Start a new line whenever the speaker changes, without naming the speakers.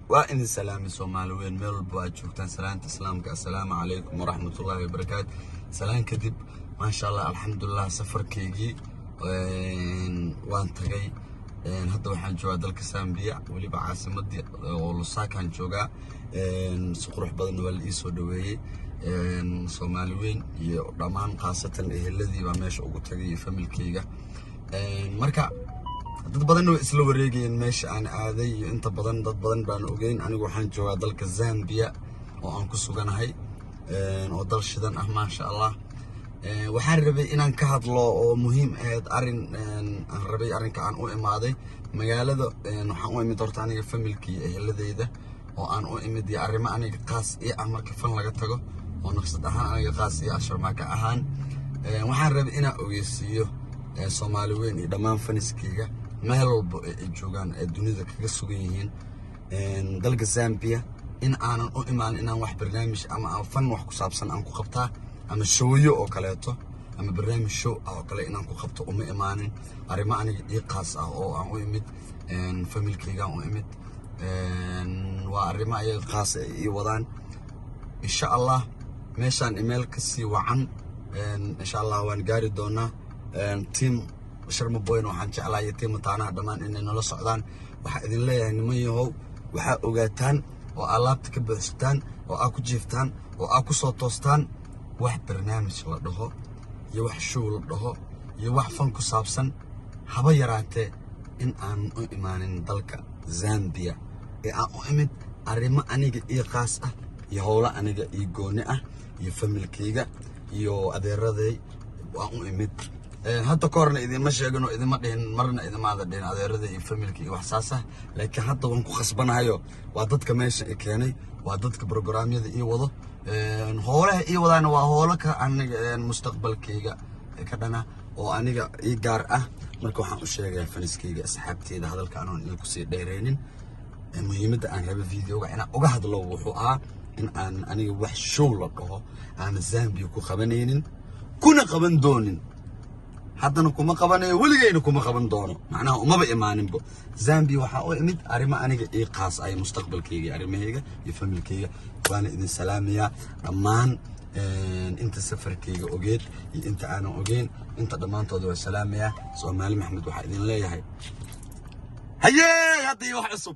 وإن السلام الصومالي وين ميل بواجوكتان سلامة إسلامك السلام عليكم ورحمة الله وبركاته سلام كدب ما شاء الله الحمد لله سفر كيجي وان تغي هذا وحن جوا دلك سامبيع واللي بعاصمة ولصاق عن جوجا سقروح بدن والإيسو دوي صومالي وين يضمان خاصة الذي وماش أقول تغي فمل كيجا مركا dad badan oo isla wareegayeen meesha aan aaday inta badan dad badan baan ogeyn anigu waxaan joogaa dalka Zambia oo aan ku suganahay oo dal shidan ah ma sha Allah waxaan rabay inaan ka hadlo oo muhiim ah aan rabay arrinka aan u imaaday magaalada waxaan u imid horta aniga familkii eheladeyda oo aan u imid arrimo aniga qaas ah marka fan laga tago oo naqsad ahaan aniga qaas sharmaaka ahaan waxaan rabay inaan ogeysiiyo Soomaali weyn iyo dhamaan faniskeyga meel walba ay joogaan dunida kaga sugan yihiin dalka Zambia in aanan u imaan inaan wax barnaamij ama fan wax ku saabsan aan ku qabtaa ama showyo oo kaleeto ama barnaamij show oo kale inaan ku qabto uma imaanin arrimo aniga ii qaas ah oo aan u imid familkeyga u imid waa arrimo ay qaas ii wadaan insha Allah meeshaan email ka sii wacan insha Allah waan gaari doonaa team sharma boyn waxaan jeclahay team taana dhamaan inay nala socdaan waxa idin leeyahay niman yahow waxa ogaataan oo alaabta ka buuxstaan oo aad ku jiiftaan oo aad ku soo toostaan wax barnaamij la dhaho iyo wax show la dhaho iyo wax fan ku saabsan haba yaraatee in aan u imaanin dalka Zambia ee aan u imid arrimo aniga ii qaas ah iyo howlo aniga ii gooni ah iyo familkeyga iyo adeeraday waan u imid hadda koorna idima sheegano idima dhihin marna idimaada dhihin adeerada iyo familki iyo wax saasa laakiin hadda waan ku khasbanahayo waa dadka meesha ay keenay waa dadka programyada ii wado howlaha ii wadaana waa howlo ka aniga mustaqbalkeyga ka dhana oo aniga ii gaar ah marka waxaan u sheegayaa faniskeyga asxaabteeda hadalka aan idinku sii dheereynin muhiimadda aan raba videoga inaan uga hadlo wuxuu ahaa in aan aniga wax show la dhaho aan Zambia ku qabanaynin kuna qaban doonin haddana kuma qabanayo waligeyna kuma qaban doono macnaha umaba imaaninbo Zambia waxa oo imid arrimo aniga ii qaas ay mustaqbalkeyga arrimahayga iyo familkeyga waana idin salaamayaa dhammaan inta safarkeyga ogeed iyo inta aan ogeyn inta dhamaantooda waa salaamayaa Soomaali Maxamed waxa idin leeyahay haye hadii wax cusub